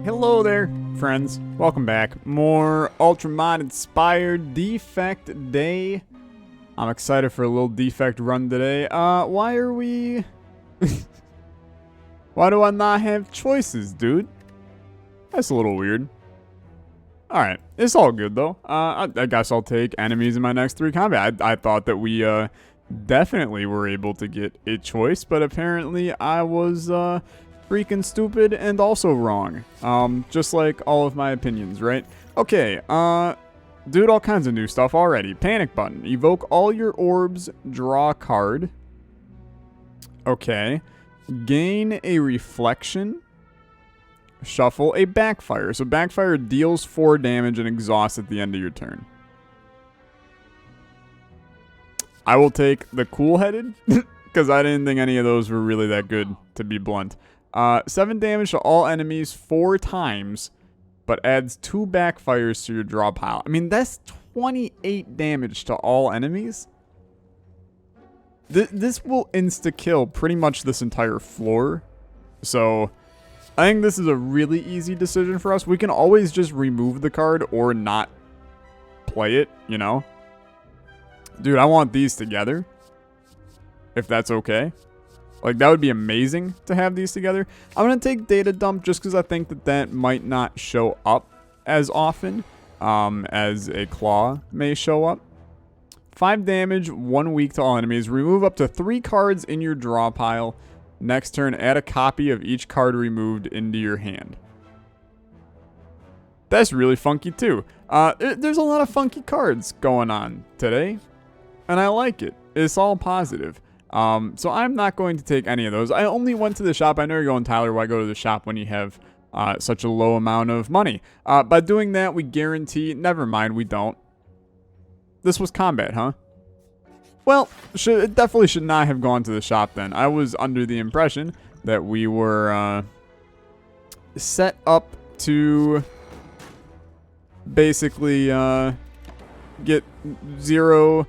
Hello there, friends. Welcome back. More Ultramod inspired Defect Day. I'm excited for a little Defect run today. Why are we... Why do I not have choices, dude? That's a little weird. Alright, it's all good though. I guess I'll take enemies in my next 3 combat. I thought that we definitely were able to get a choice, but apparently I was freaking stupid and also wrong. Just like all of my opinions, right? Okay, dude, all kinds of new stuff already. Panic button. Evoke all your orbs, draw a card. Okay. Gain a reflection. Shuffle a backfire. So backfire deals 4 damage and exhausts at the end of your turn. I will take the cool-headed because I didn't think any of those were really that good, to be blunt. 7 damage to all enemies 4 times, but adds 2 backfires to your draw pile. I mean, that's 28 damage to all enemies. This will insta-kill pretty much this entire floor. So I think this is a really easy decision for us. We can always just remove the card or not play it, you know? Dude, I want these together. If that's okay. Like, that would be amazing to have these together. I'm going to take Data Dump just because I think that that might not show up as often as a Claw may show up. 5 damage, 1 weak to all enemies. Remove up to 3 cards in your draw pile. Next turn, add a copy of each card removed into your hand. That's really funky too. There's a lot of funky cards going on today, and I like it. It's all positive. So I'm not going to take any of those. I only went to the shop. I know you're going, Tyler, why go to the shop when you have such a low amount of money? By doing that, we guarantee... Never mind, we don't. This was combat, huh? Well, it definitely should not have gone to the shop then. I was under the impression that we were set up to basically get zero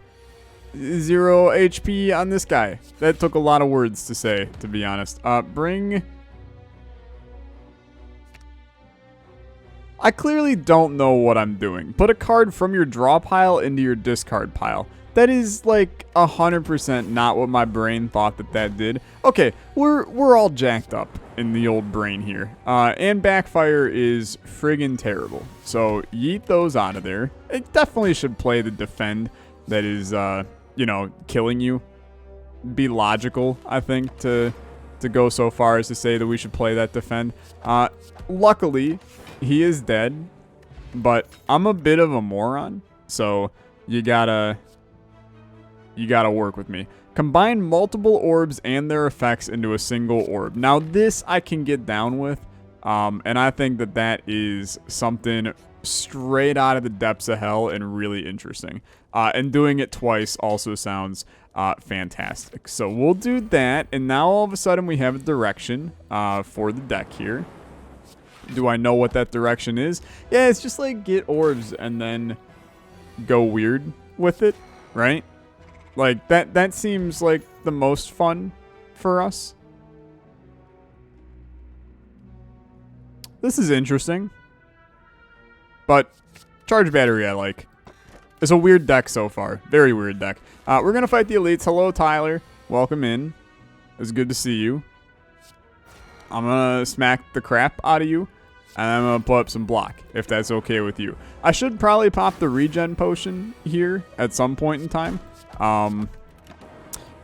HP on this guy. That took a lot of words to say, to be honest. Bring... I clearly don't know what I'm doing. Put a card from your draw pile into your discard pile. That is like 100% not what my brain thought that did. Okay, we're all jacked up in the old brain here. And backfire is friggin' terrible. So yeet those out of there. It definitely should play the defend that is, you know, killing you. Be logical, I think, to go so far as to say that we should play that defend. Luckily, he is dead, but I'm a bit of a moron, so you gotta work with me. Combine multiple orbs and their effects into a single orb. Now this I can get down with, and I think that is something straight out of the depths of hell and really interesting. And doing it twice also sounds fantastic. So we'll do that, and now all of a sudden we have a direction for the deck here. Do I know what that direction is? Yeah, it's just like get orbs and then go weird with it, right? Like that seems like the most fun for us. This is interesting. But charge battery I like. It's a weird deck so far. Very weird deck. We're going to fight the elites. Hello, Tyler. Welcome in. It's good to see you. I'm going to smack the crap out of you. And I'm going to put up some block, if that's okay with you. I should probably pop the regen potion here at some point in time.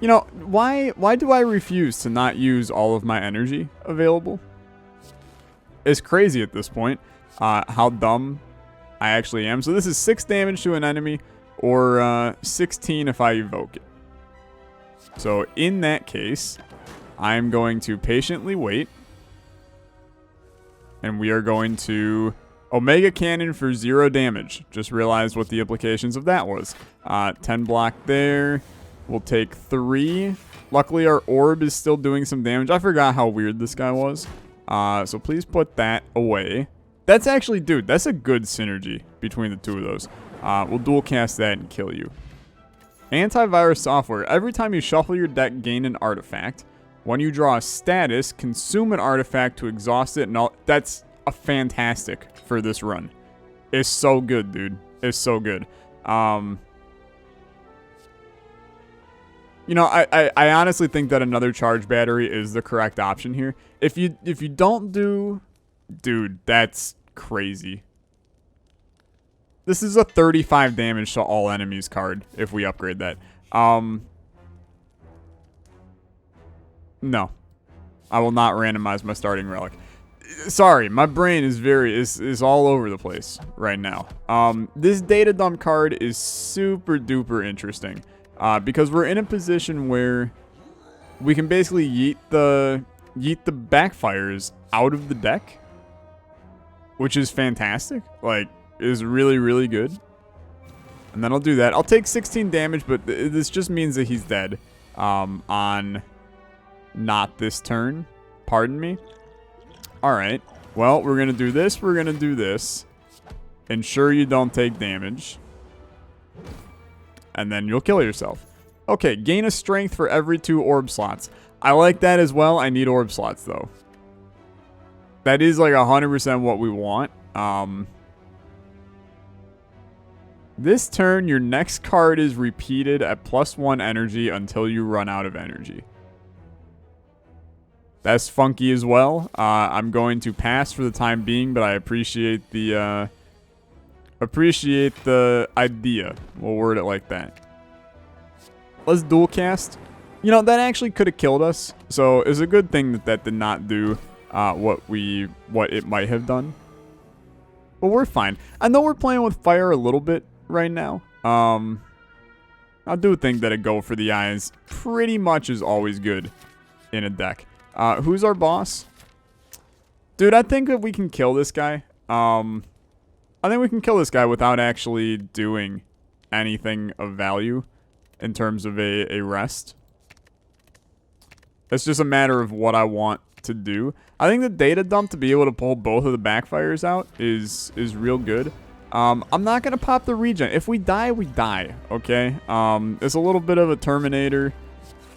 You know, why do I refuse to not use all of my energy available? It's crazy at this point how dumb I actually am. So this is 6 damage to an enemy, or 16 if I evoke it. So in that case, I'm going to patiently wait. And we are going to Omega Cannon for 0 damage. Just realized what the implications of that was. 10 block there. We'll take 3. Luckily, our orb is still doing some damage. I forgot how weird this guy was. So please put that away. That's actually, dude, that's a good synergy between the two of those. We'll dual cast that and kill you. Antivirus software. Every time you shuffle your deck, gain an artifact. When you draw a status, consume an artifact to exhaust it. And all. That's a fantastic for this run. It's so good, dude. It's so good. You know, I honestly think that another charge battery is the correct option here. If you don't do... Dude, that's crazy. This is a 35 damage to all enemies card if we upgrade that. No. I will not randomize my starting relic. Sorry, my brain is all over the place right now. This data dump card is super duper interesting. Because we're in a position where we can basically yeet the backfires out of the deck, which is fantastic. Like, is really, really good. And then I'll do that. I'll take 16 damage, but this just means that he's dead on not this turn. Pardon me. Alright. Well, we're going to do this. We're going to do this. Ensure you don't take damage. And then you'll kill yourself. Okay, gain a strength for every 2 orb slots. I like that as well. I need orb slots, though. That is like 100% what we want. This turn, your next card is repeated at +1 energy until you run out of energy. That's funky as well. I'm going to pass for the time being, but I appreciate the idea. We'll word it like that. Let's dual cast. You know, that actually could have killed us. So it's a good thing that did not do what it might have done. But we're fine. I know we're playing with fire a little bit right now. I do think that a go for the eyes pretty much is always good in a deck. Who's our boss? Dude, I think that we can kill this guy. I think we can kill this guy without actually doing anything of value in terms of a rest. It's just a matter of what I want to do. I think the data dump to be able to pull both of the backfires out is real good. I'm not going to pop the regen. If we die, we die, okay? It's a little bit of a Terminator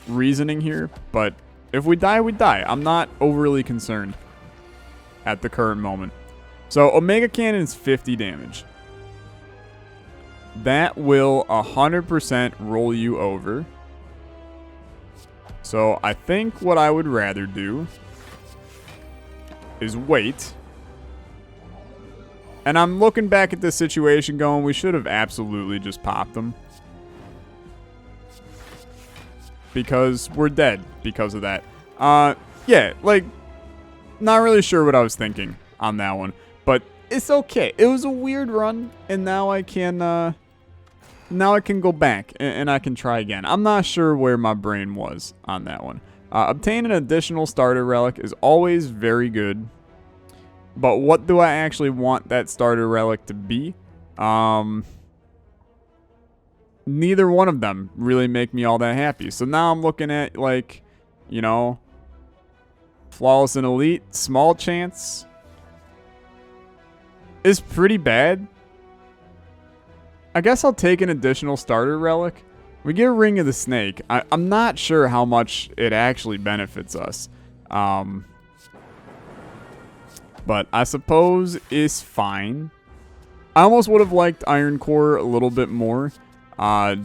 reasoning here, but if we die, we die. I'm not overly concerned at the current moment. So, Omega Cannon is 50 damage. That will 100% roll you over. So, I think what I would rather do is wait. And I'm looking back at this situation going, we should have absolutely just popped them. Because we're dead because of that. Yeah, like, not really sure what I was thinking on that one. But it's okay. It was a weird run, and now I can go back, and I can try again. I'm not sure where my brain was on that one. Obtain an additional starter relic is always very good. But what do I actually want that starter relic to be? Neither one of them really make me all that happy. So now I'm looking at, like, you know, Flawless and Elite, small chance is pretty bad. I guess I'll take an additional starter relic. We get a Ring of the Snake. I'm not sure how much it actually benefits us. But I suppose it's fine. I almost would have liked Iron Core a little bit more.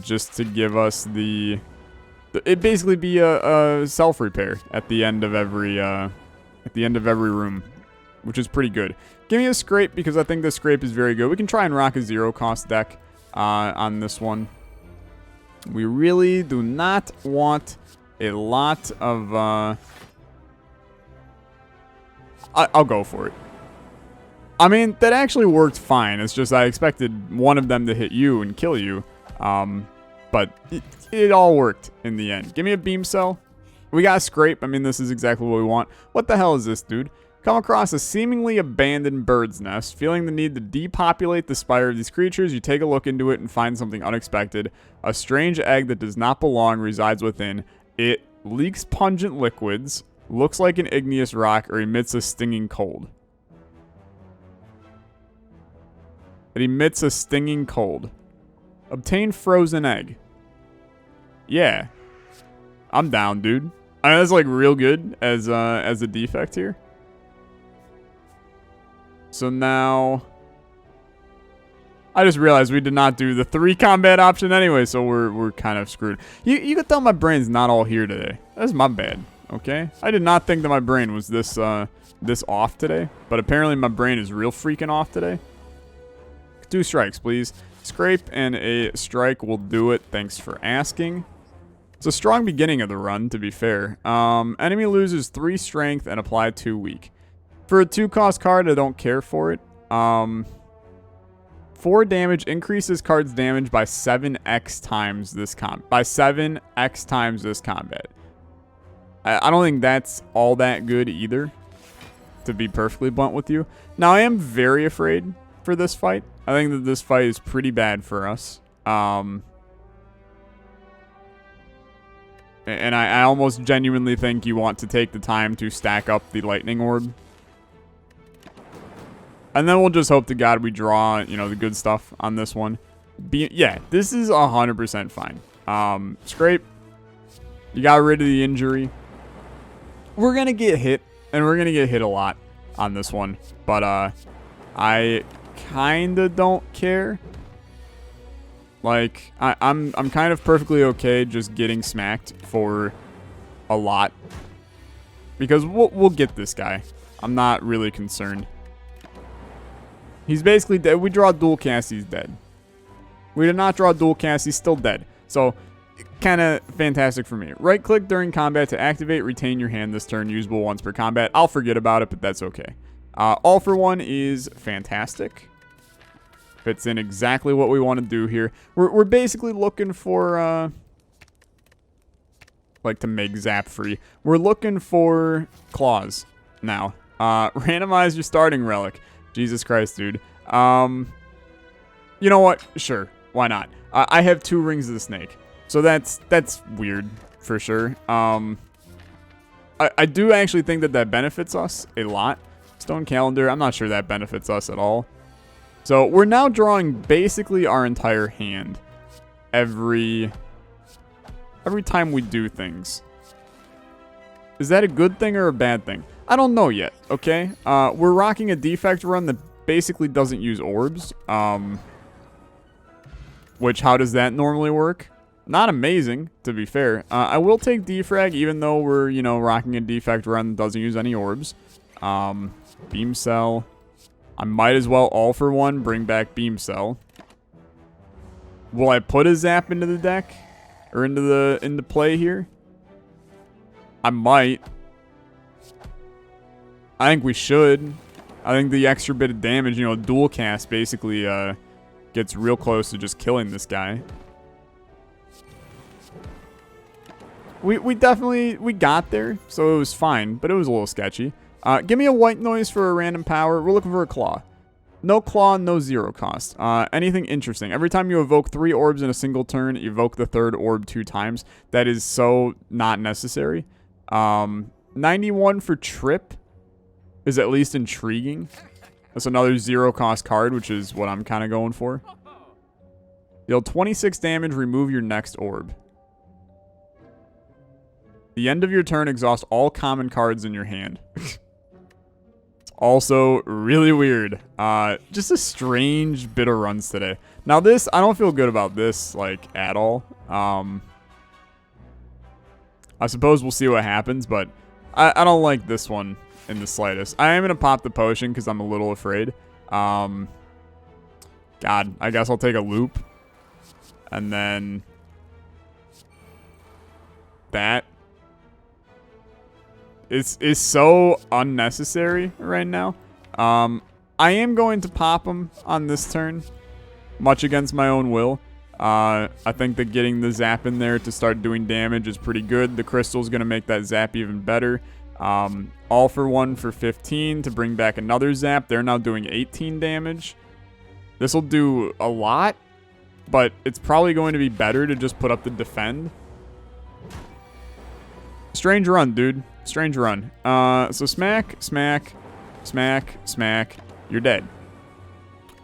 Just to give us it'd basically be a self-repair at the end of every room, which is pretty good. Give me a Scrape because I think the Scrape is very good. We can try and rock a 0-cost deck on this one. We really do not want a lot of... I'll go for it. I mean, that actually worked fine. It's just I expected one of them to hit you and kill you. But it all worked in the end. Give me a Beam Cell. We got a Scrape. I mean, this is exactly what we want. What the hell is this, dude? Come across a seemingly abandoned bird's nest. Feeling the need to depopulate the spire of these creatures, you take a look into it and find something unexpected. A strange egg that does not belong resides within. It leaks pungent liquids, looks like an igneous rock, or emits a stinging cold. It emits a stinging cold. Obtain frozen egg. Yeah. I'm down, dude. I mean, that's like real good as a defect here. So now... I just realized we did not do the 3 combat option anyway, so we're kind of screwed. You can tell my brain's not all here today. That's my bad, okay? I did not think that my brain was this off today, but apparently my brain is real freaking off today. 2 strikes, please. Scrape and a strike will do it. Thanks for asking. It's a strong beginning of the run, to be fair. Enemy loses 3 strength and apply 2 weak. For a 2-cost card, I don't care for it. 4 damage increases card's damage by 7x times this combat. I don't think that's all that good either, to be perfectly blunt with you. Now, I am very afraid for this fight. I think that this fight is pretty bad for us. And I almost genuinely think you want to take the time to stack up the lightning orb. And then we'll just hope to God we draw, you know, the good stuff on this one. Yeah, this is 100% fine. Scrape. You got rid of the injury. We're going to get hit, and we're going to get hit a lot on this one. But I kind of don't care. Like, I'm kind of perfectly okay just getting smacked for a lot. Because we'll get this guy. I'm not really concerned. He's basically dead. We draw dual cast, he's dead. We did not draw dual cast, he's still dead. So, kind of fantastic for me. Right click during combat to activate, retain your hand this turn, usable once per combat. I'll forget about it, but that's okay. All for one is fantastic. Fits in exactly what we want to do here. We're basically looking for, like, to make zap free. We're looking for claws now. Randomize your starting relic. Jesus Christ, dude. You know what? Sure. Why not? I have 2 rings of the snake. So that's weird, for sure. I do actually think that benefits us a lot. Stone calendar, I'm not sure that benefits us at all. So we're now drawing basically our entire hand every time we do things. Is that a good thing or a bad thing? I don't know yet, okay? We're rocking a defect run that basically doesn't use orbs. Which, how does that normally work? Not amazing, to be fair. I will take defrag, even though we're, you know, rocking a defect run that doesn't use any orbs. Beam cell. I might as well all for one bring back beam cell. Will I put a zap into the deck? Or into play here? I might. I think we should. I think the extra bit of damage, you know, dual cast basically gets real close to just killing this guy. We definitely got there, so it was fine, but it was a little sketchy. Give me a white noise for a random power. We're looking for a claw. No claw, no 0 cost. Anything interesting. Every time you evoke 3 orbs in a single turn, evoke the 3rd orb 2 times. That is so not necessary. 91 for trip is at least intriguing. That's another 0 cost card, which is what I'm kind of going for. Deal 26 damage, remove your next orb. The end of your turn, exhaust all common cards in your hand. It's also really weird. Just a strange bit of runs today. Now this, I don't feel good about this, like, at all. I suppose we'll see what happens, but I don't like this one in the slightest. I am going to pop the potion because I'm a little afraid. God, I guess I'll take a loop. And then that is so unnecessary right now. I am going to pop him on this turn, much against my own will. I think that getting the zap in there to start doing damage is pretty good. The crystal's going to make that zap even better. All for one for 15 to bring back another zap. They're now doing 18 damage. This will do a lot, but it's probably going to be better to just put up the defend. Strange run, dude. Strange run. So smack, smack, smack, smack. You're dead.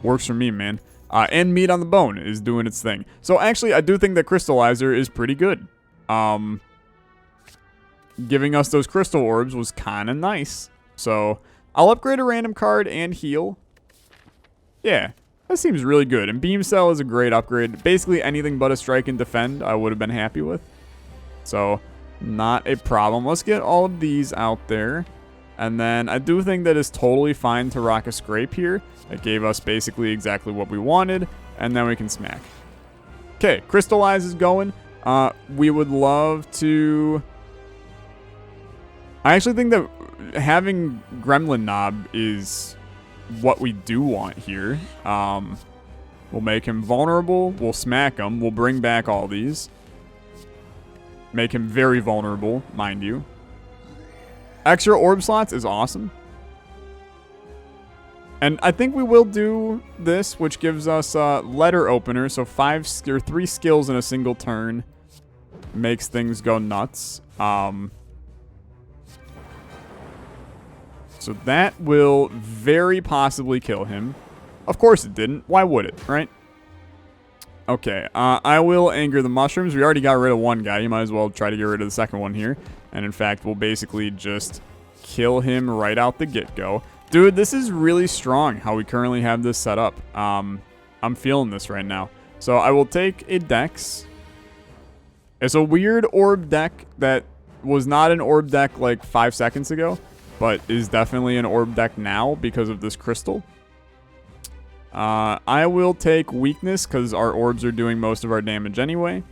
Works for me, man. And meat on the bone is doing its thing. So actually, I do think that Crystallizer is pretty good. Giving us those crystal orbs was kind of nice. So I'll upgrade a random card and heal. Yeah, that seems really good. And Beam Cell is a great upgrade. Basically anything but a strike and defend I would have been happy with. So, not a problem. Let's get all of these out there. And then I do think that it's totally fine to rock a scrape here. It gave us basically exactly what we wanted. And then we can smack. Okay, Crystallize is going. We would love to... I actually think that having Gremlin Knob is what we do want here. We'll make him vulnerable. We'll smack him. We'll bring back all these. Make him very vulnerable, mind you. Extra orb slots is awesome. And I think we will do this, which gives us letter opener. So 3 skills in a single turn. Makes things go nuts. So that will very possibly kill him. Of course it didn't. Why would it, right? Okay, I will anger the mushrooms. We already got rid of one guy. You might as well try to get rid of the second one here. And in fact, we'll basically just kill him right out the get-go. Dude, this is really strong how we currently have this set up. I'm feeling this right now. So I will take a Dex. It's a weird orb deck that was not an orb deck like 5 seconds ago, but is definitely an orb deck now because of this crystal. I will take weakness because our orbs are doing most of our damage anyway.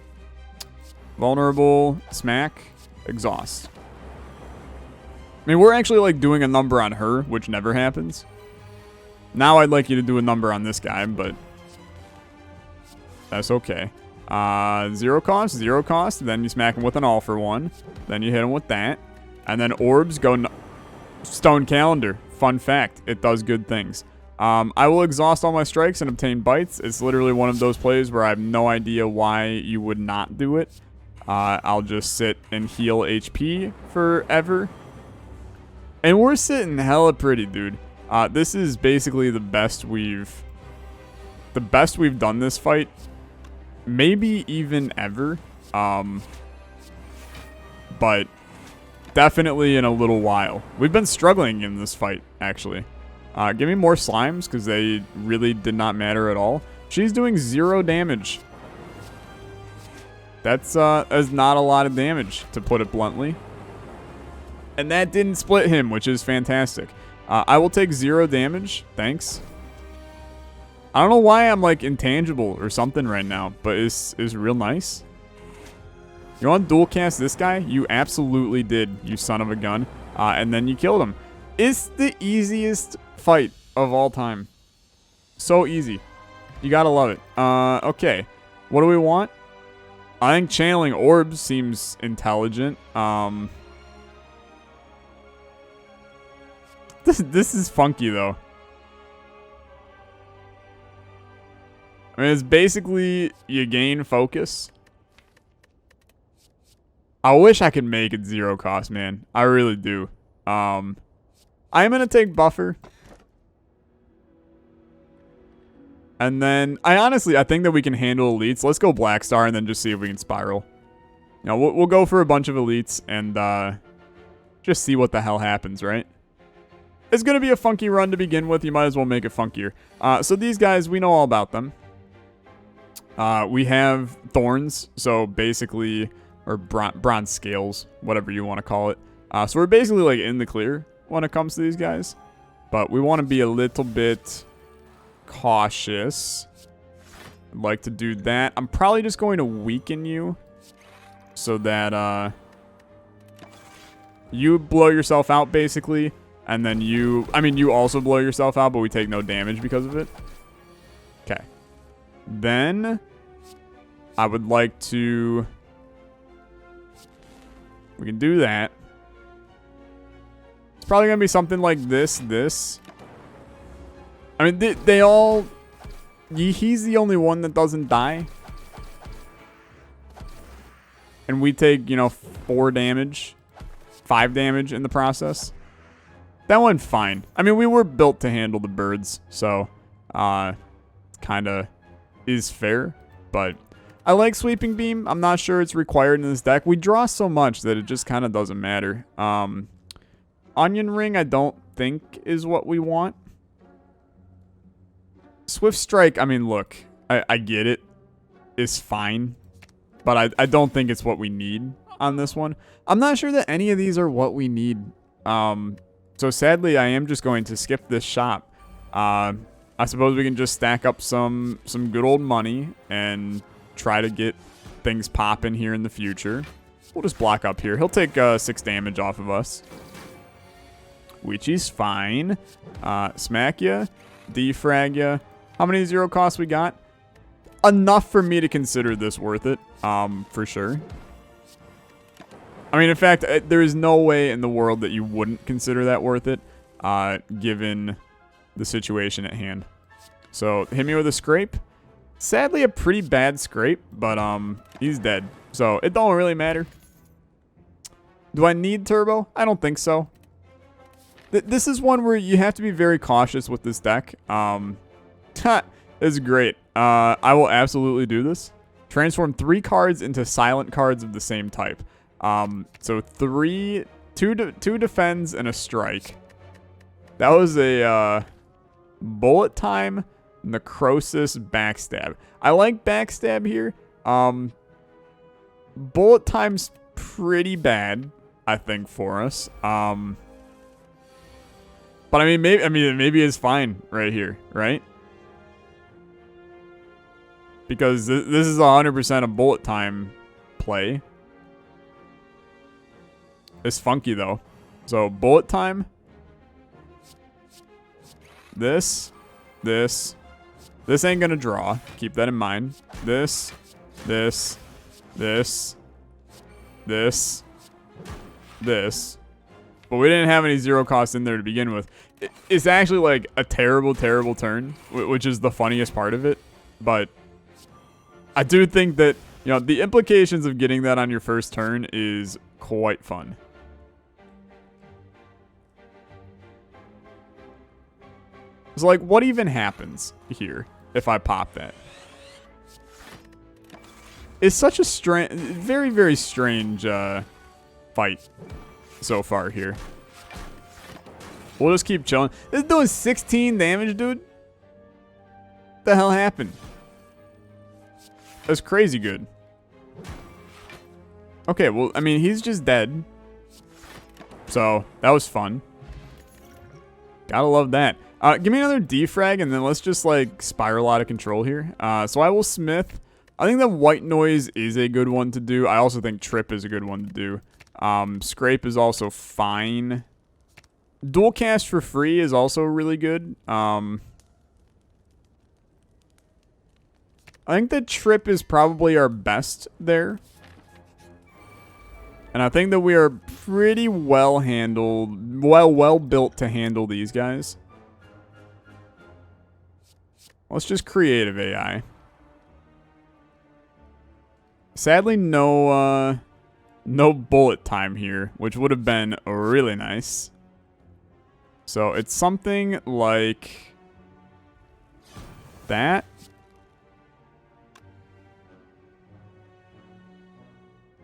Vulnerable, smack, exhaust. I mean, we're actually like doing a number on her, which never happens. Now I'd like you to do a number on this guy, but that's okay. 0 cost, then you smack him with an all for 1. Then you hit him with that. And then orbs go... Stone Calendar. Fun fact, it does good things. I will exhaust all my strikes and obtain bites. It's literally one of those plays where I have no idea why you would not do it. I'll just sit and heal HP forever. And we're sitting hella pretty, dude. This is basically the best we've done this fight. Maybe even ever. But definitely in a little while. We've been struggling in this fight, actually. Give me more slimes, because they really did not matter at all. She's doing 0 damage. That's not a lot of damage, to put it bluntly. And that didn't split him, which is fantastic. I will take 0 damage. Thanks. I don't know why I'm like intangible or something right now, but it's real nice. You want to dual cast this guy? You absolutely did, you son of a gun. And then you killed him. It's the easiest fight of all time. So easy. You gotta love it. Okay. What do we want? I think channeling orbs seems intelligent. This is funky, though. I mean, it's basically you gain focus. I wish I could make it 0 cost, man. I really do. I'm going to take Buffer. And then, I think that we can handle elites. Let's go Black Star and then just see if we can spiral. You know, we'll go for a bunch of elites and just see what the hell happens, right? It's going to be a funky run to begin with. You might as well make it funkier. So these guys, we know all about them. We have thorns, so basically, or bronze scales, whatever you want to call it. So we're basically like in the clear when it comes to these guys. But we want to be a little bit cautious. I'd like to do that. I'm probably just going to weaken you so that you blow yourself out basically. And then you also blow yourself out, but we take no damage because of it. Okay. Then I would like to... We can do that. It's probably going to be something like this. I mean, they all... He's the only one that doesn't die. And we take, 4 damage. 5 damage in the process. That went fine. I mean, we were built to handle the birds, so kind of is fair. But I like Sweeping Beam. I'm not sure it's required in this deck. We draw so much that it just kind of doesn't matter. Onion Ring, I don't think is what we want. Swift Strike, I mean, look, I get it. It's fine. But I don't think it's what we need on this one. I'm not sure that any of these are what we need. So sadly, I am just going to skip this shop. I suppose we can just stack up some good old money and try to get things popping here in the future. We'll just block up here. He'll take 6 damage off of us, which is fine. Smack ya, defrag ya. How many 0 costs we got? Enough for me to consider this worth it, for sure. I mean, in fact, there is no way in the world that you wouldn't consider that worth it, given the situation at hand. So, hit me with a scrape. Sadly, a pretty bad scrape, but he's dead. So, it don't really matter. Do I need turbo? I don't think so. This is one where you have to be very cautious with this deck. It's great. I will absolutely do this. Transform 3 cards into silent cards of the same type. So 2 defends and a strike. That was a bullet time necrosis backstab. I like backstab here. Bullet time's pretty bad, I think, for us. But I mean, maybe it's fine right here, right? Because this is 100% a bullet time play. It's funky, though. So, bullet time. This ain't gonna draw. Keep that in mind. This. But we didn't have any 0 costs in there to begin with. It's actually, like, a terrible, terrible turn, which is the funniest part of it. But I do think that, you know, the implications of getting that on your first turn is quite fun. So, like, what even happens here if I pop that? It's such a very, very strange fight so far here. We'll just keep chilling. This is doing 16 damage, dude. What the hell happened? That's crazy good. Okay, well, I mean, he's just dead. So, that was fun. Gotta love that. Give me another defrag, and then let's just, like, spiral out of control here. So I will smith. I think that white noise is a good one to do. I also think trip is a good one to do. Scrape is also fine. Dual cast for free is also really good. I think that trip is probably our best there. And I think that we are pretty well handled, well built to handle these guys. Let's just creative AI. Sadly, no bullet time here, which would have been really nice. So it's something like that.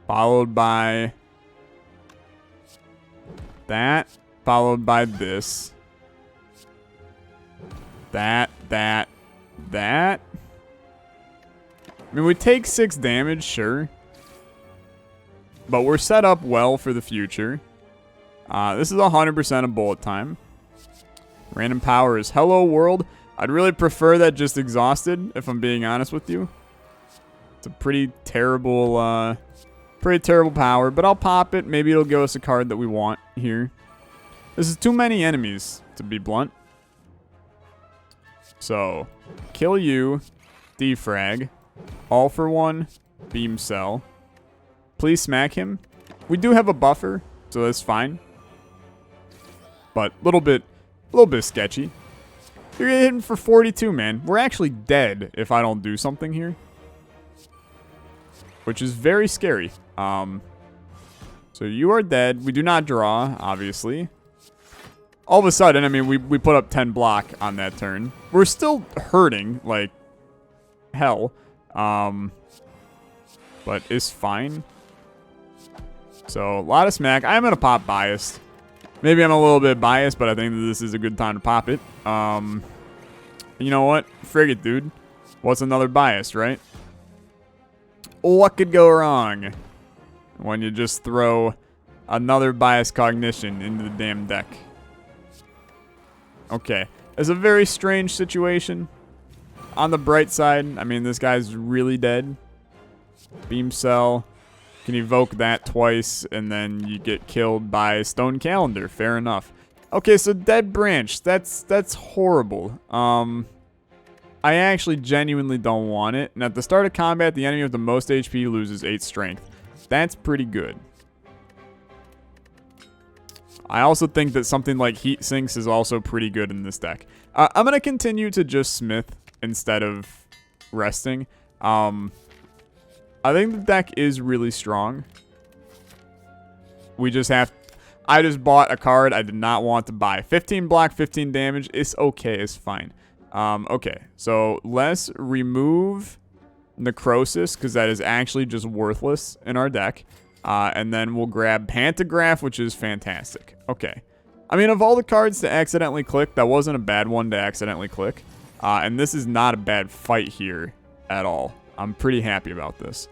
Followed by that. Followed by this. That. I mean, we take 6 damage, sure. But we're set up well for the future. This is 100% a bullet time. Random power is hello world. I'd really prefer that just exhausted, if I'm being honest with you. It's a pretty terrible power, but I'll pop it. Maybe it'll give us a card that we want here. This is too many enemies, to be blunt. So, kill you, defrag, all for one, beam cell. Please smack him. We do have a buffer, so that's fine. But a little bit sketchy. You're hitting for 42, man. We're actually dead if I don't do something here, which is very scary. So you are dead. We do not draw, obviously. All of a sudden, I mean, we put up 10 block on that turn. We're still hurting like hell, but it's fine. So a lot of smack. I'm gonna pop biased. Maybe I'm a little bit biased, but I think that this is a good time to pop it. You know what? Frig it, dude. What's another bias, right? What could go wrong when you just throw another bias cognition into the damn deck? Okay. It's a very strange situation. On the bright side, I mean, this guy's really dead. Beam Cell. Can evoke that twice, and then you get killed by Stone Calendar. Fair enough. Okay, so Dead Branch. That's horrible. I actually genuinely don't want it. And at the start of combat, the enemy with the most HP loses 8 strength. That's pretty good. I also think that something like Heat Sinks is also pretty good in this deck. I'm going to continue to just Smith instead of resting. I think the deck is really strong. We just have... I just bought a card I did not want to buy. 15 block, 15 damage. It's okay. It's fine. Okay, so let's remove Necrosis, because that is actually just worthless in our deck. And then we'll grab Pantograph, which is fantastic. Okay. I mean, of all the cards to accidentally click, that wasn't a bad one to accidentally click. And this is not a bad fight here at all. I'm pretty happy about this.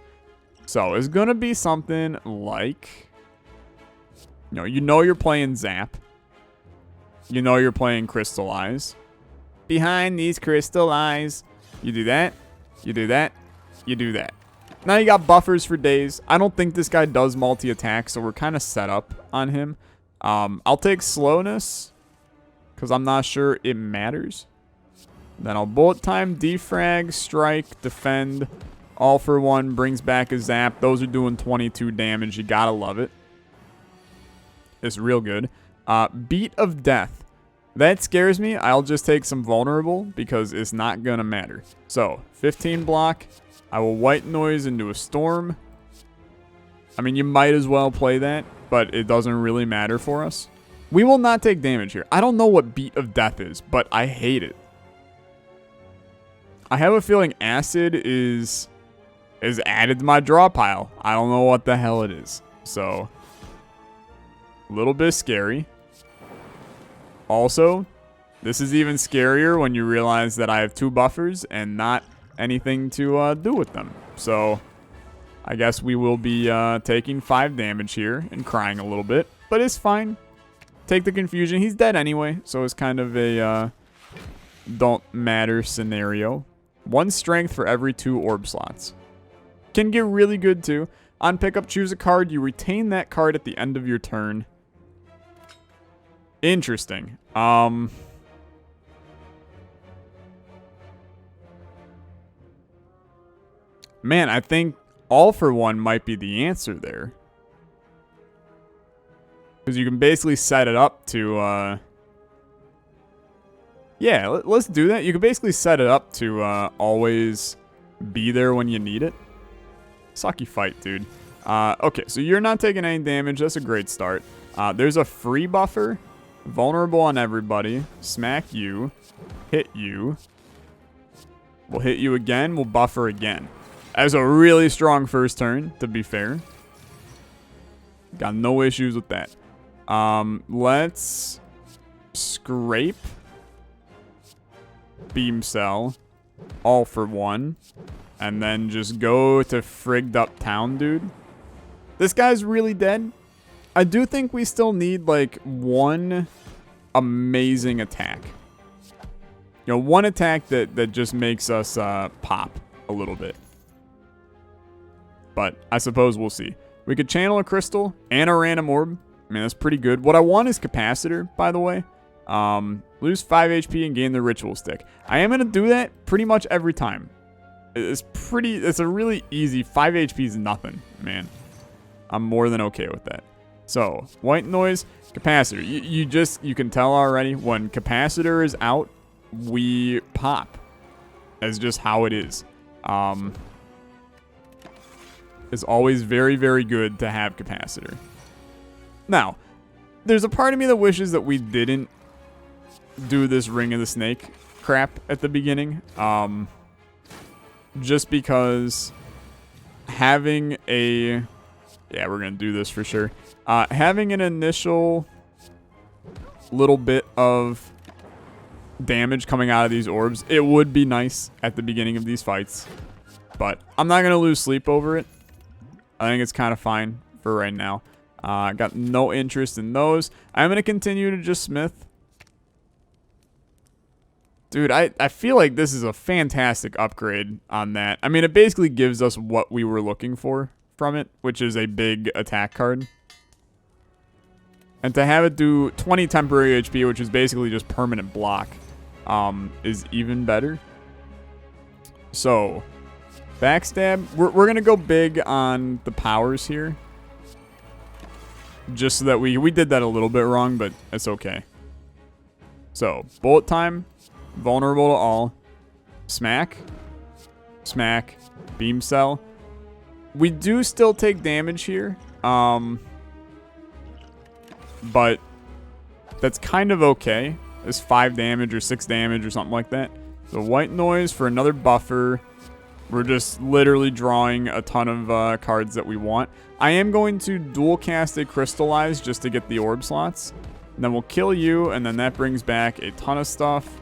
So, it's going to be something like... You know you're playing Zap. You know you're playing Crystallize. Behind these crystal eyes. You do that. You do that. You do that. Now you got buffers for days. I don't think this guy does multi-attack, so we're kind of set up on him. I'll take slowness, because I'm not sure it matters. Then I'll bullet time, defrag, strike, defend. All for one, brings back a zap. Those are doing 22 damage. You gotta love it. It's real good. Beat of Death. That scares me. I'll just take some vulnerable because it's not gonna matter. So, 15 block. I will white noise into a storm. I mean, you might as well play that, but it doesn't really matter for us. We will not take damage here. I don't know what Beat of Death is, but I hate it. I have a feeling Acid is added to my draw pile. I don't know what the hell it is. So, a little bit scary. Also, this is even scarier when you realize that I have 2 buffers and not anything to do with them. So, I guess we will be taking 5 damage here and crying a little bit. But it's fine. Take the confusion. He's dead anyway, so it's kind of a don't matter scenario. 1 strength for every 2 orb slots. Can get really good too. On pickup, choose a card. You retain that card at the end of your turn. Interesting. Man, I think All for One might be the answer there. Because you can basically set it up to, yeah, let's do that. You can basically set it up to always be there when you need it. Sucky fight, dude. Okay, so you're not taking any damage. That's a great start. There's a free buffer. Vulnerable on everybody. Smack you. Hit you. We'll hit you again. We'll buffer again. That's a really strong first turn, to be fair. Got no issues with that. Let's scrape. Beam Cell. All for one. And then just go to frigged up town, dude. This guy's really dead. I do think we still need, like, 1 amazing attack. You know, 1 attack that just makes us pop a little bit. But I suppose we'll see. We could channel a crystal and a random orb. I mean, that's pretty good. What I want is capacitor, by the way. Lose 5 HP and gain the ritual stick. I am going to do that pretty much every time. It's a really easy, 5 HP is nothing, man. I'm more than okay with that. So, white noise, capacitor. You can tell already when capacitor is out, we pop. That's just how it is. It's always very, very good to have capacitor. Now, there's a part of me that wishes that we didn't do this Ring of the Snake crap at the beginning. Just because having a... Yeah, we're going to do this for sure. Having an initial little bit of damage coming out of these orbs. It would be nice at the beginning of these fights, but I'm not going to lose sleep over it. I think it's kind of fine for right now. I got no interest in those. I'm going to continue to just smith. Dude, I feel like this is a fantastic upgrade on that. I mean, it basically gives us what we were looking for from it, which is a big attack card. And to have it do 20 temporary HP, which is basically just permanent block, is even better. So, backstab. We're going to go big on the powers here. Just so that we did that a little bit wrong, but it's okay. So, bullet time. Vulnerable to all. Smack. Smack. Beam cell. We do still take damage here. But that's kind of okay. It's 5 damage or 6 damage or something like that. So white noise for another buffer. We're just literally drawing a ton of cards that we want. I am going to dual cast a crystallize just to get the orb slots. And then we'll kill you, and then that brings back a ton of stuff.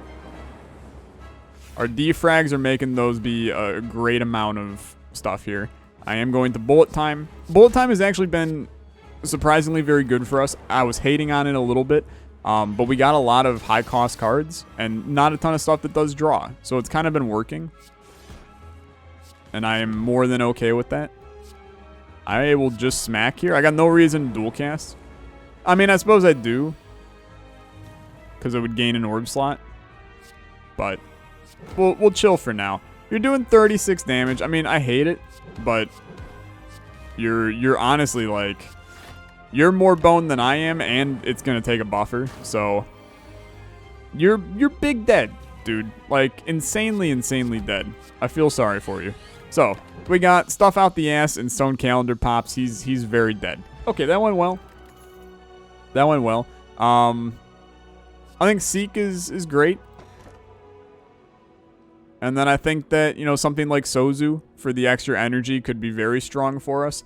Our defrags are making those be a great amount of stuff here. I am going to bullet time. Bullet time has actually been surprisingly very good for us. I was hating on it a little bit, but we got a lot of high cost cards and not a ton of stuff that does draw. So it's kind of been working. And I am more than okay with that. I will just smack here. I got no reason to dual cast. I mean, I suppose I do, because it would gain an orb slot. But we'll chill for now. You're doing 36 damage. I mean, I hate it, but you're honestly like, you're more bone than I am, and it's gonna take a buffer. So you're big dead, dude. Like insanely dead. I feel sorry for you. So we got stuff out the ass and stone calendar pops. He's very dead. Okay, that went well. That went well. I think Seek is great. And then I think that, you know, something like Sozu for the extra energy could be very strong for us.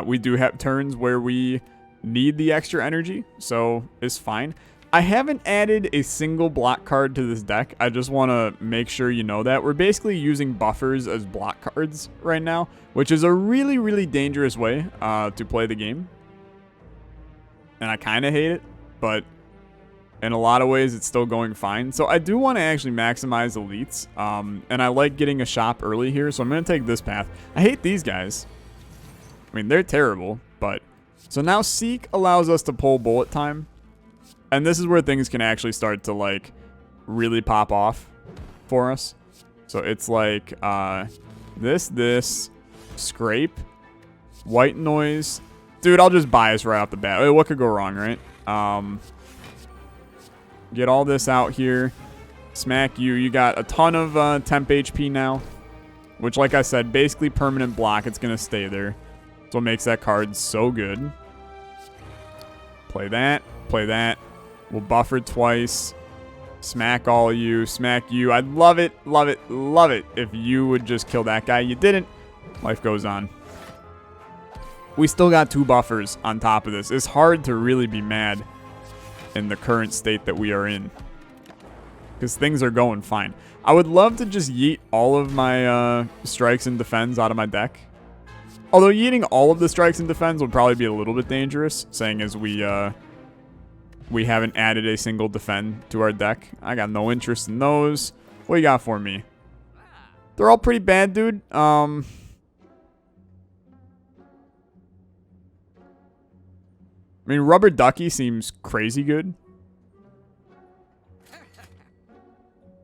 We do have turns where we need the extra energy, so it's fine. I haven't added a single block card to this deck. I just want to make sure you know that. We're basically using buffers as block cards right now, which is a really dangerous way to play the game. And I kind of hate it, but in a lot of ways it's still going fine. So I do want to actually maximize elites, and I like getting a shop early here, so I'm going to take this path. I hate these guys. I mean, they're terrible, but... So now Seek allows us to pull bullet time. And this is where things can actually start to, like, really pop off for us. So it's like, this, scrape, white noise. Dude, I'll just bias right off the bat. What could go wrong, right? Get all this out here. Smack you. You got a ton of temp HP now. Which, like I said, basically permanent block. It's going to stay there. That's what makes that card so good. Play that. Play that. We'll buffer twice. Smack all of you. Smack you. I'd love it if you would just kill that guy. You didn't. Life goes on. We still got 2 buffers on top of this. It's hard to really be mad in the current state that we are in, because things are going fine. I would love to just yeet all of my strikes and defends out of my deck. Although yeeting all of the strikes and defends would probably be a little bit dangerous, saying as we haven't added a single defend to our deck. I got no interest in those. What you got for me? They're all pretty bad, dude. I mean, Rubber Ducky seems crazy good.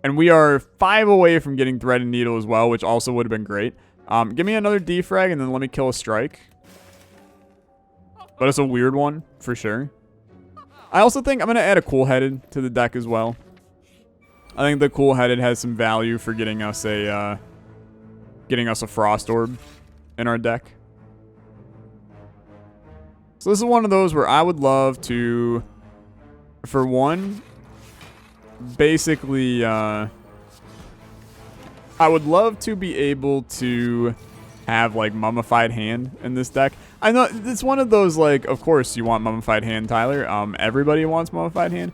And we are 5 away from getting Thread and Needle as well, which also would have been great. Give me another defrag and then let me kill a strike. But it's a weird one, for sure. I also think I'm going to add a Cool-Headed to the deck as well. I think the Cool-Headed has some value for getting us a Frost Orb in our deck. So this is one of those where I would love to, for one, basically, I would love to be able to have, like, Mummified Hand in this deck. I know it's one of those, like, of course you want Mummified Hand, Tyler. Everybody wants Mummified Hand.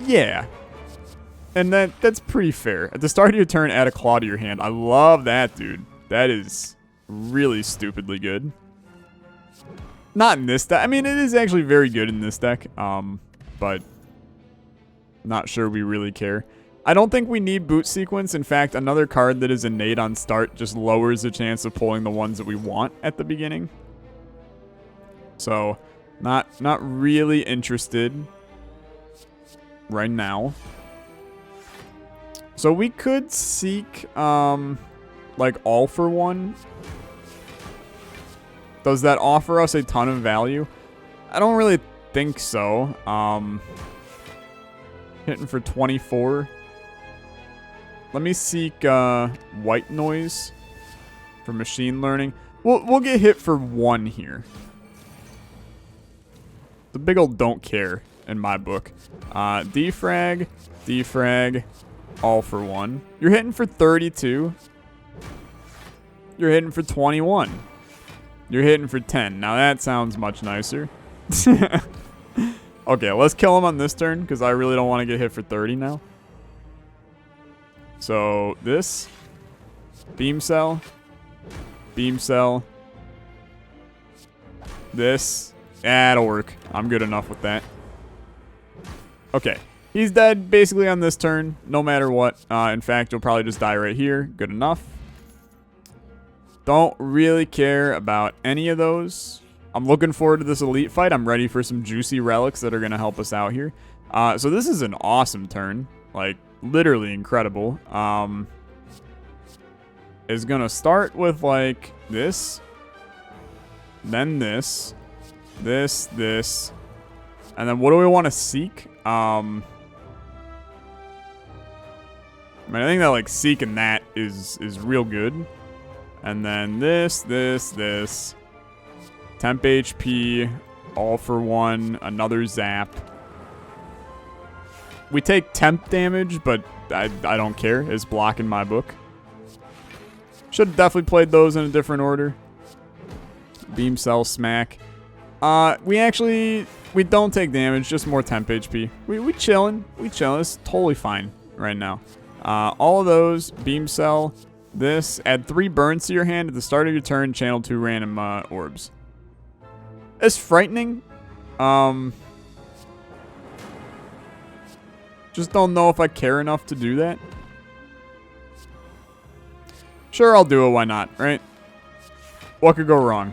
Yeah. And that's pretty fair. At the start of your turn, add a claw to your hand. I love that, dude. That is really stupidly good. Not in this deck. I mean, it is actually very good in this deck, but not sure we really care. I don't think we need boot sequence. In fact, another card that is innate on start just lowers the chance of pulling the ones that we want at the beginning. So, not really interested right now. So we could seek, like, all for one. Does that offer us a ton of value? I don't really think so. Hitting for 24. Let me seek white noise for machine learning. We'll get hit for 1 here. The big old don't care in my book. Defrag, defrag, all for 1. You're hitting for 32. You're hitting for 21. You're hitting for 10. Now that sounds much nicer. Okay, let's kill him on this turn because I really don't want to get hit for 30 now. So this, beam cell, this, that'll work. I'm good enough with that. Okay, he's dead basically on this turn, no matter what. In fact, you'll probably just die right here. Good enough. Don't really care about any of those. I'm looking forward to this elite fight. I'm ready for some juicy relics that are going to help us out here. So this is an awesome turn. Like, literally incredible. Is going to start with, like, this. Then this. This. And then what do we want to seek? I mean, I think that, like, seeking that is real good. And then this. Temp HP, all for 1, another zap. We take temp damage, but I don't care. It's block in my book. Should have definitely played those in a different order. Beam cell, smack. We don't take damage, just more temp HP. We chillin'. It's totally fine right now. All of those, beam cell, this, add 3 burns to your hand at the start of your turn, channel 2 random orbs. It's frightening. Just don't know if I care enough to do that. Sure, I'll do it. Why not, right? What could go wrong?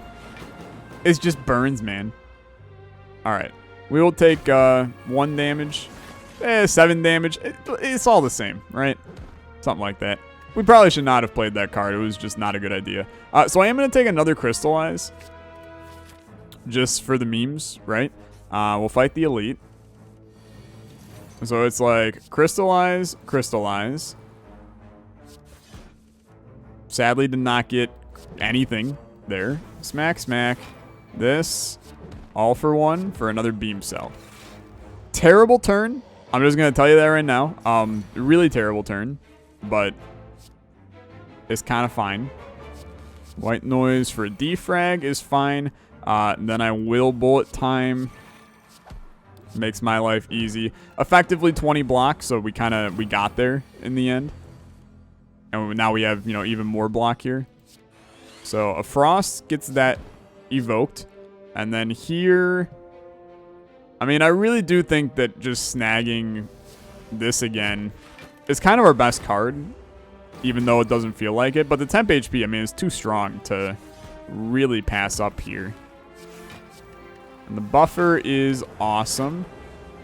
It's just burns, man. Alright. We will take 1 damage. 7 damage. It's all the same, right? Something like that. We probably should not have played that card. It was just not a good idea. So I am going to take another Crystallize. Just for the memes, right? We'll fight the elite. So it's like crystallize. Sadly did not get anything there. Smack. This. All for 1 for another beam cell. Terrible turn. I'm just going to tell you that right now. Really terrible turn. But it's kind of fine. White noise for a defrag is fine. Then I will bullet time. Makes my life easy. Effectively 20 blocks, so we got there in the end. And now we have, even more block here. So a frost gets that evoked. And then here, I mean, I really do think that just snagging this again is kind of our best card, even though it doesn't feel like it. But the temp HP, I mean, is too strong to really pass up here. And the buffer is awesome.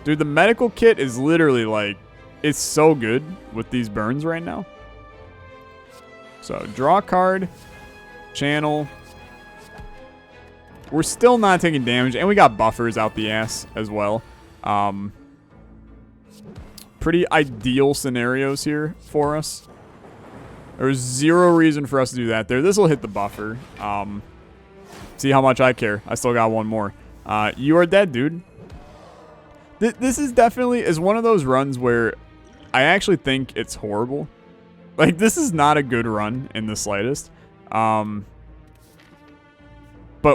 Dude, the medical kit is literally like, it's so good with these burns right now. So, draw a card. Channel. We're still not taking damage, and we got buffers out the ass as well. Pretty ideal scenarios here for us. There's 0 reason for us to do that there. This will hit the buffer. See how much I care. I still got 1 more. You are dead, dude. This is definitely one of those runs where I actually think it's horrible. Like, this is not a good run in the slightest. But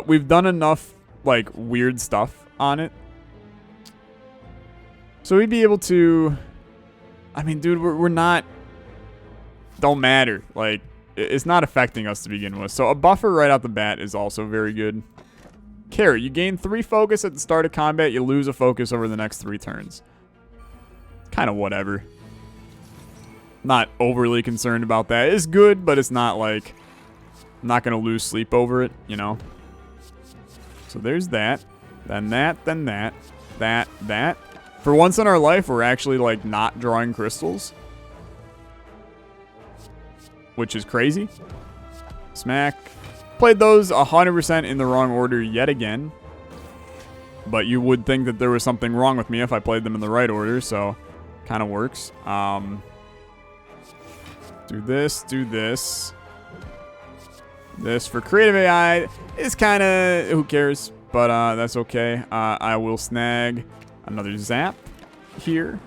we've done enough, like, weird stuff on it. So we'd be able to... I mean, dude, we're not... Don't matter. Like, it's not affecting us to begin with. So a buffer right out the bat is also very good. Carry. You gain 3 focus at the start of combat. You lose a focus over the next 3 turns. Kind of whatever. Not overly concerned about that. It's good, but it's not like... I'm not going to lose sleep over it, you know? So there's that. Then that, then that. That. For once in our life, we're actually, like, not drawing crystals. Which is crazy. Smack. Played those 100% in the wrong order yet again. But you would think that there was something wrong with me if I played them in the right order, so kind of works. Do this, do this. This for creative AI is kind of, who cares? But that's okay. I will snag another zap here.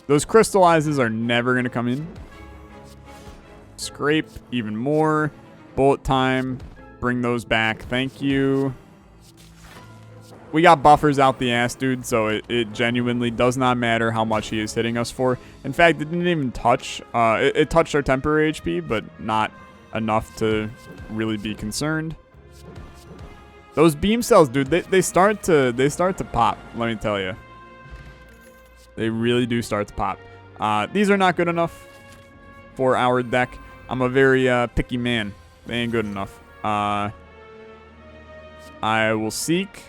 Those crystallizes are never going to come in. Scrape even more. Bullet time. Bring those back. Thank you. We got buffers out the ass, dude, so it genuinely does not matter how much he is hitting us for. In fact, it didn't even touch. It touched our temporary HP, but not enough to really be concerned. Those beam cells, dude, they start to pop, let me tell you. They really do start to pop. These are not good enough for our deck. I'm a very picky man. They ain't good enough. I will seek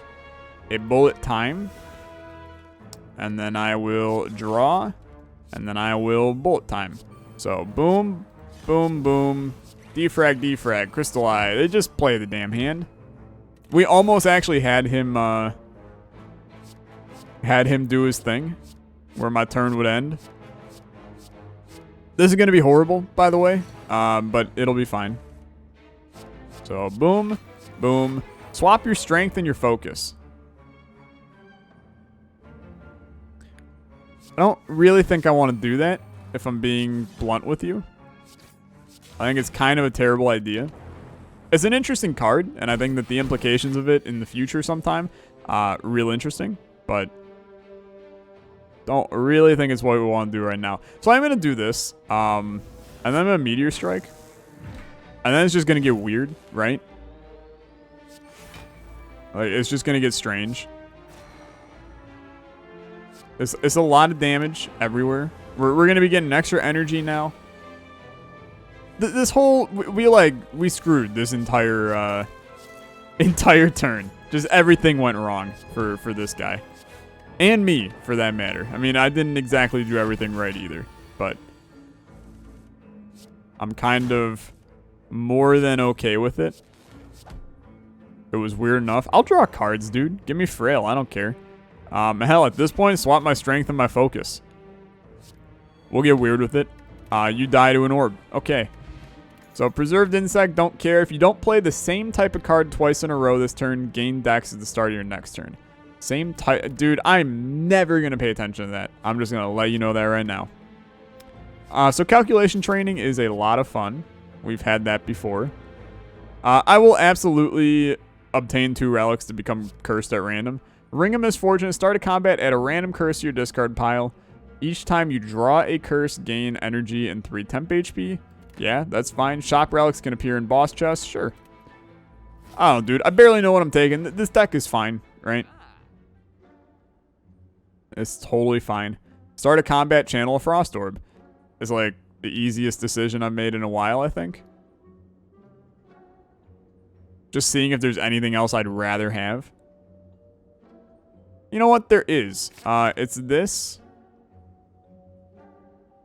a bullet time, and then I will draw, and then I will bullet time. So boom, boom, boom, defrag, crystallize. They just play the damn hand. We almost actually had him do his thing, where my turn would end. This is gonna be horrible, by the way, but it'll be fine. So boom, boom. Swap your strength and your focus. I don't really think I want to do that, if I'm being blunt with you. I think it's kind of a terrible idea. It's an interesting card, and I think that the implications of it in the future sometime, real interesting, but don't really think it's what we want to do right now. So I'm going to do this, and then I'm going to Meteor Strike, and then it's just going to get weird, right? Like, it's just going to get strange. It's a lot of damage everywhere. We're going to be getting extra energy now. This whole... We screwed this entire turn. Just everything went wrong for this guy. And me, for that matter. I mean, I didn't exactly do everything right either. But I'm kind of more than okay with it. It was weird enough. I'll draw cards, dude. Give me Frail. I don't care. Hell, at this point, swap my strength and my focus. We'll get weird with it. You die to an orb. Okay. So, Preserved Insect, don't care. If you don't play the same type of card twice in a row this turn, gain Dex at the start of your next turn. Same type. Dude, I'm never going to pay attention to that. I'm just going to let you know that right now. So, Calculation Training is a lot of fun. We've had that before. I will absolutely obtain 2 relics to become cursed at random. Ring of Misfortune. Start a combat, add a random curse to your discard pile. Each time you draw a curse, gain energy and 3 temp HP. Yeah, that's fine. Shop relics can appear in boss chests. Sure. I don't know, dude. I barely know what I'm taking. This deck is fine, right? It's totally fine. Start a combat, channel a Frost Orb. It's like the easiest decision I've made in a while, I think. Just seeing if there's anything else I'd rather have. You know what? There is. It's this.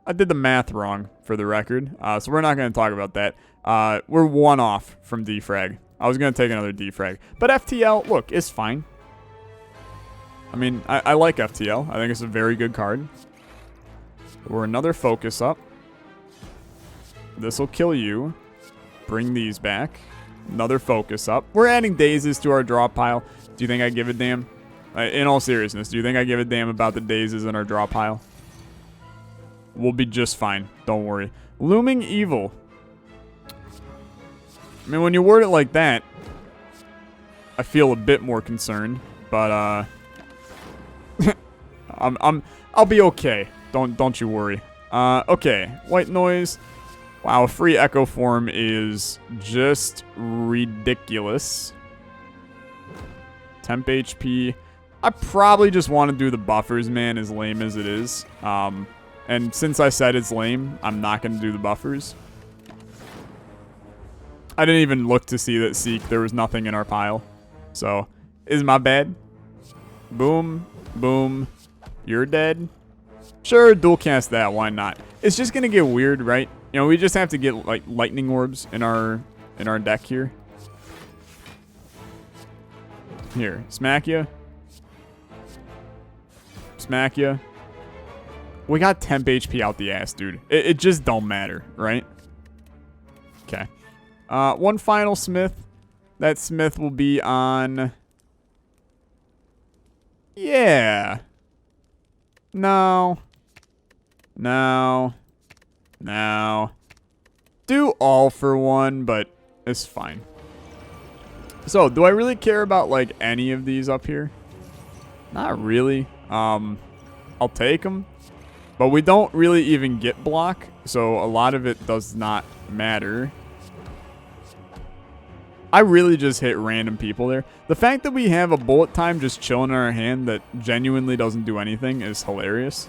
I did the math wrong, for the record. So we're not going to talk about that. We're 1 off from defrag. I was going to take another defrag. But FTL, look, it's fine. I mean, I like FTL. I think it's a very good card. We're another focus up. This will kill you. Bring these back. Another focus up. We're adding dazes to our draw pile. Do you think I give a damn? In all seriousness, do you think I give a damn about the dazes in our draw pile? We'll be just fine. Don't worry. Looming Evil. I mean, when you word it like that, I feel a bit more concerned. But, I'll be okay. Don't you worry. Okay, white noise. Wow, a free echo form is just ridiculous. Temp HP. I probably just want to do the buffers, man, as lame as it is. And since I said it's lame, I'm not going to do the buffers. I didn't even look to see that Seek. There was nothing in our pile. So, is my bad? Boom. Boom. You're dead? Sure, dual cast that. Why not? It's just going to get weird, right? You know, we just have to get, like, lightning orbs in our deck here. Here. Smack ya. Smack ya. We got temp HP out the ass, dude. It just don't matter, right? Okay. One final smith. That smith will be on... Yeah. No. No. No. Do all for one, but it's fine. So, do I really care about, like, any of these up here? Not really. I'll take them. But we don't really even get block, so a lot of it does not matter. I really just hit random people there. The fact that we have a bullet time just chilling in our hand that genuinely doesn't do anything is hilarious.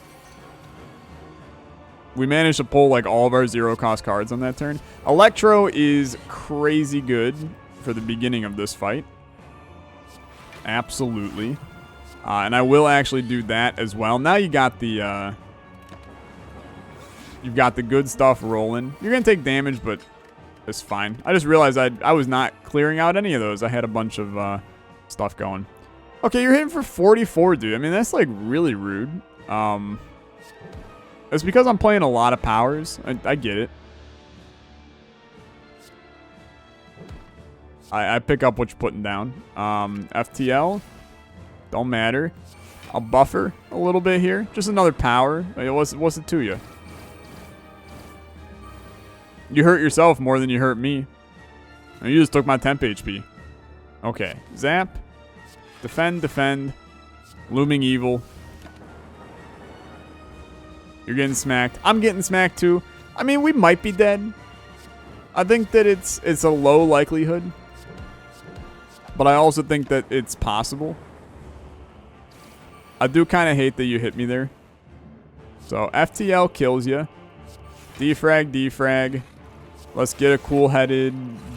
We managed to pull like all of our zero-cost cards on that turn. Electro is crazy good for the beginning of this fight. Absolutely. And I will actually do that as well. Now you got the... You've got the good stuff rolling. You're going to take damage, but it's fine. I just realized I was not clearing out any of those. I had a bunch of stuff going. Okay, you're hitting for 44, dude. I mean, that's like really rude. It's because I'm playing a lot of powers. I get it. I pick up what you're putting down. FTL. Don't matter. I'll buffer a little bit here. Just another power. What's it to you? You hurt yourself more than you hurt me. And you just took my temp HP. Okay. Zap. Defend, defend. Looming evil. You're getting smacked. I'm getting smacked too. I mean, we might be dead. I think that it's a low likelihood. But I also think that it's possible. I do kind of hate that you hit me there. So, FTL kills you. Defrag, defrag. Let's get a cool-headed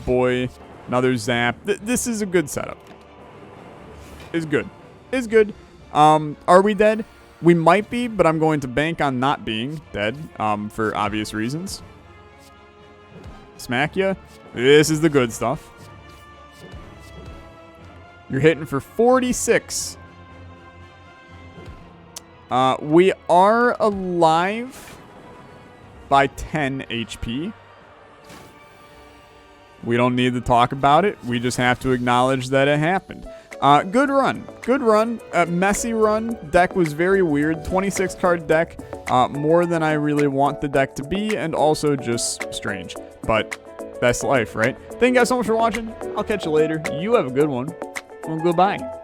boy. Another zap. This is a good setup. It's good. It's good. Are we dead? We might be, but I'm going to bank on not being dead for obvious reasons. Smack ya. This is the good stuff. You're hitting for 46. We are alive by 10 HP. We don't need to talk about it. We just have to acknowledge that it happened. Good run. Good run. Messy run. Deck was very weird. 26 card deck. More than I really want the deck to be, and also just strange. But that's life, right? Thank you guys so much for watching. I'll catch you later. You have a good one. Well, goodbye.